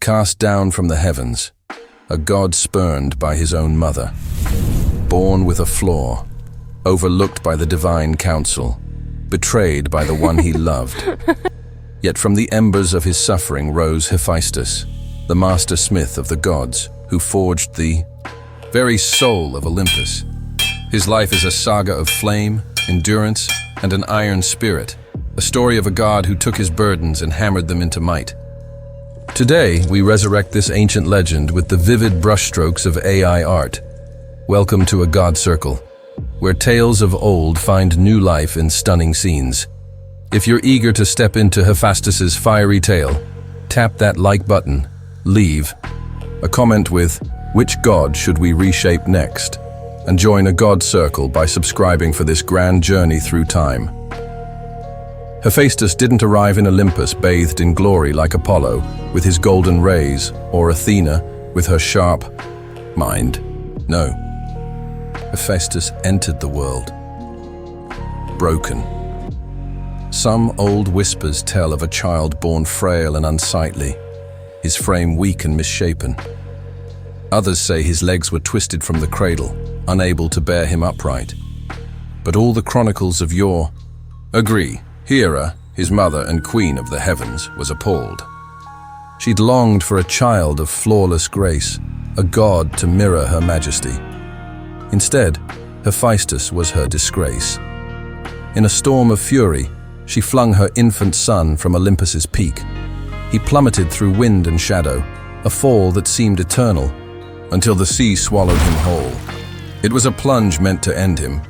cast down from the heavens, a god spurned by his own mother, born with a flaw, overlooked by the divine council, betrayed by the one he loved. Yet from the embers of his suffering rose Hephaestus, the master smith of the gods, who forged the very soul of Olympus. His life is a saga of flame, endurance, and an iron spirit, a story of a god who took his burdens and hammered them into might. Today, we resurrect this ancient legend with the vivid brushstrokes of AI art. Welcome to a God Circle, where tales of old find new life in stunning scenes. If you're eager to step into Hephaestus's fiery tale, tap that like button, leave a comment with, "Which god should we reshape next?" and join a God Circle by subscribing for this grand journey through time. Hephaestus didn't arrive in Olympus bathed in glory like Apollo with his golden rays, or Athena with her sharp mind. No. Hephaestus entered the world broken. Some old whispers tell of a child born frail and unsightly, his frame weak and misshapen. Others say his legs were twisted from the cradle, unable to bear him upright. But all the chronicles of yore agree. Hera, his mother and queen of the heavens, was appalled. She'd longed for a child of flawless grace, a god to mirror her majesty. Instead, Hephaestus was her disgrace. In a storm of fury, she flung her infant son from Olympus's peak. He plummeted through wind and shadow, a fall that seemed eternal, until the sea swallowed him whole. It was a plunge meant to end him,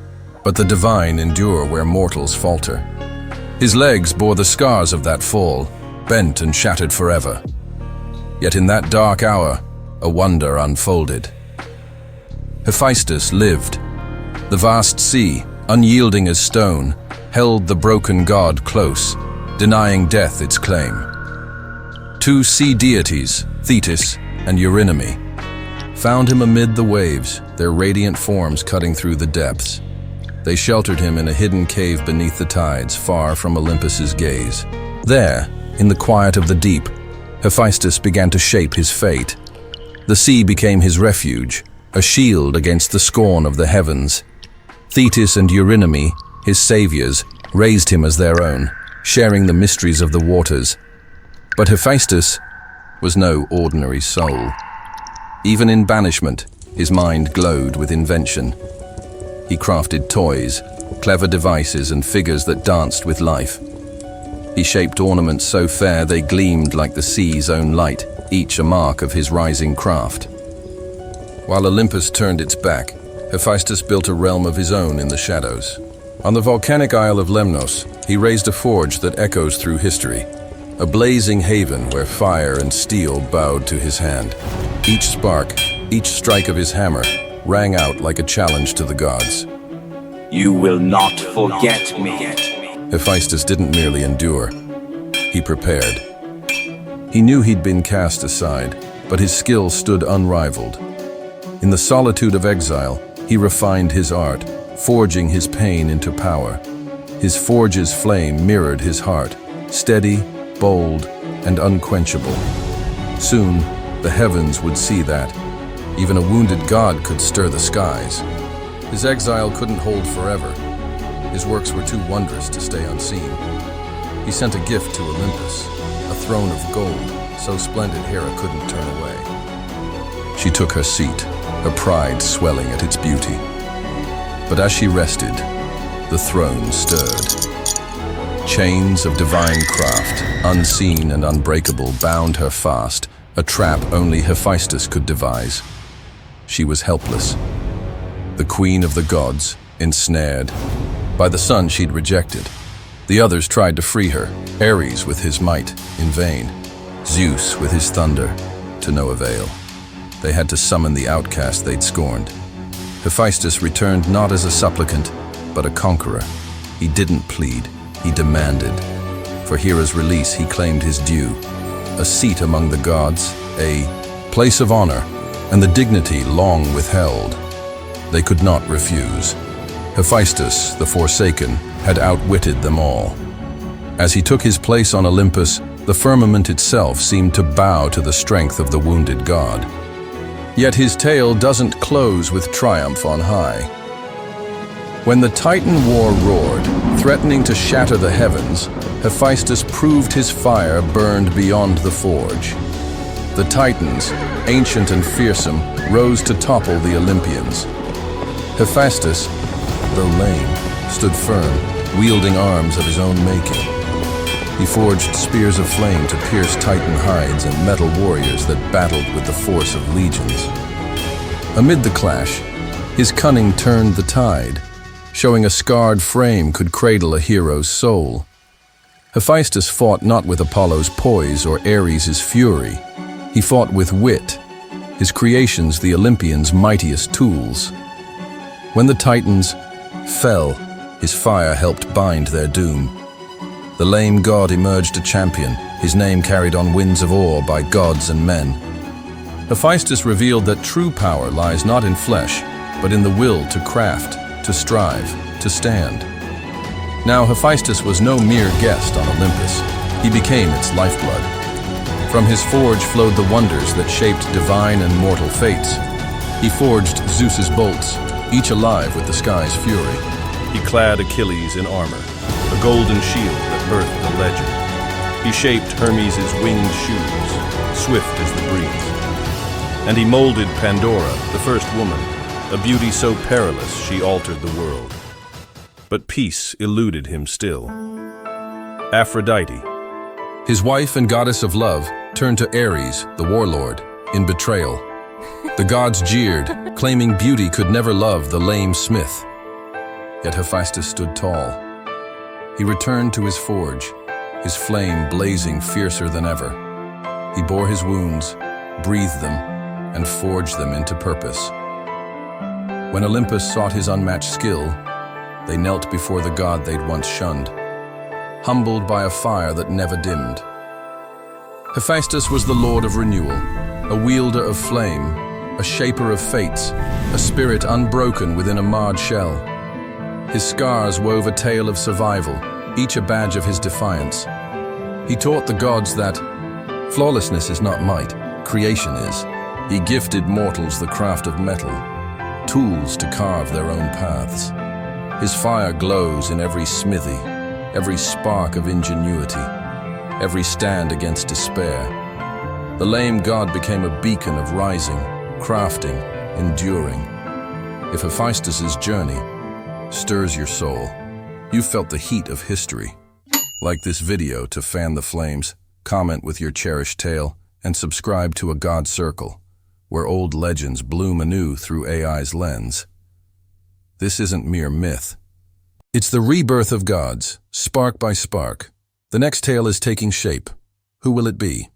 but the divine endure where mortals falter. His legs bore the scars of that fall, bent and shattered forever. Yet in that dark hour, a wonder unfolded. Hephaestus lived. The vast sea, unyielding as stone, held the broken god close, denying death its claim. Two sea deities, Thetis and Eurynomy, found him amid the waves, their radiant forms cutting through the depths. They sheltered him in a hidden cave beneath the tides, far from Olympus's gaze. There, in the quiet of the deep, Hephaestus began to shape his fate. The sea became his refuge, a shield against the scorn of the heavens. Thetis and Eurynomy, his saviors, raised him as their own, sharing the mysteries of the waters. But Hephaestus was no ordinary soul. Even in banishment, his mind glowed with invention. He crafted toys, clever devices and figures that danced with life. He shaped ornaments so fair they gleamed like the sea's own light, each a mark of his rising craft. While Olympus turned its back, Hephaestus built a realm of his own in the shadows. On the volcanic isle of Lemnos, he raised a forge that echoes through history, a blazing haven where fire and steel bowed to his hand. Each spark, each strike of his hammer, rang out like a challenge to the gods. You will not forget me. Hephaestus didn't merely endure. He prepared. He knew he'd been cast aside, but his skill stood unrivaled. In the solitude of exile, he refined his art, forging his pain into power. His forge's flame mirrored his heart, steady, bold, and unquenchable. Soon, the heavens would see that. Even a wounded god could stir the skies. His exile couldn't hold forever. His works were too wondrous to stay unseen. He sent a gift to Olympus, a throne of gold, so splendid Hera couldn't turn away. She took her seat, her pride swelling at its beauty. But as she rested, the throne stirred. Chains of divine craft, unseen and unbreakable, bound her fast, a trap only Hephaestus could devise. She was helpless. The queen of the gods, ensnared. By the sun she'd rejected. The others tried to free her, Ares with his might, in vain. Zeus with his thunder, to no avail. They had to summon the outcast they'd scorned. Hephaestus returned not as a supplicant, but a conqueror. He didn't plead, he demanded. For Hera's release he claimed his due. A seat among the gods, a place of honor, and the dignity long withheld. They could not refuse. Hephaestus, the Forsaken, had outwitted them all. As he took his place on Olympus, The firmament itself seemed to bow to the strength of the wounded god. Yet his tale doesn't close with triumph on high. When the Titan war roared, threatening to shatter the heavens, Hephaestus proved his fire burned beyond the forge. The Titans, ancient and fearsome, rose to topple the Olympians. Hephaestus, though lame, stood firm, wielding arms of his own making. He forged spears of flame to pierce Titan hides and metal warriors that battled with the force of legions. Amid the clash, his cunning turned the tide, showing a scarred frame could cradle a hero's soul. Hephaestus fought not with Apollo's poise or Ares' fury. He fought with wit, his creations the Olympians' mightiest tools. When the Titans fell, his fire helped bind their doom. The lame god emerged a champion, his name carried on winds of awe by gods and men. Hephaestus revealed that true power lies not in flesh, but in the will to craft, to strive, to stand. Now Hephaestus was no mere guest on Olympus. He became its lifeblood. From his forge flowed the wonders that shaped divine and mortal fates. He forged Zeus's bolts, each alive with the sky's fury. He clad Achilles in armor, a golden shield that birthed a legend. He shaped Hermes' winged shoes, swift as the breeze. And he molded Pandora, the first woman, a beauty so perilous she altered the world. But peace eluded him still. Aphrodite, his wife and goddess of love, turned to Ares, the warlord, in betrayal. The gods jeered, claiming beauty could never love the lame smith. Yet Hephaestus stood tall. He returned to his forge, his flame blazing fiercer than ever. He bore his wounds, breathed them, and forged them into purpose. When Olympus sought his unmatched skill, they knelt before the god they'd once shunned, humbled by a fire that never dimmed. Hephaestus was the lord of renewal, a wielder of flame, a shaper of fates, a spirit unbroken within a marred shell. His scars wove a tale of survival, each a badge of his defiance. He taught the gods that flawlessness is not might, creation is. He gifted mortals the craft of metal, tools to carve their own paths. His fire glows in every smithy, every spark of ingenuity, every stand against despair. The lame god became a beacon of rising, crafting, enduring. If Hephaestus's journey stirs your soul, you've felt the heat of history. Like this video to fan the flames, comment with your cherished tale, and subscribe to A God Circle, where old legends bloom anew through AI's lens. This isn't mere myth. It's the rebirth of gods, spark by spark. The next tale is taking shape. Who will it be?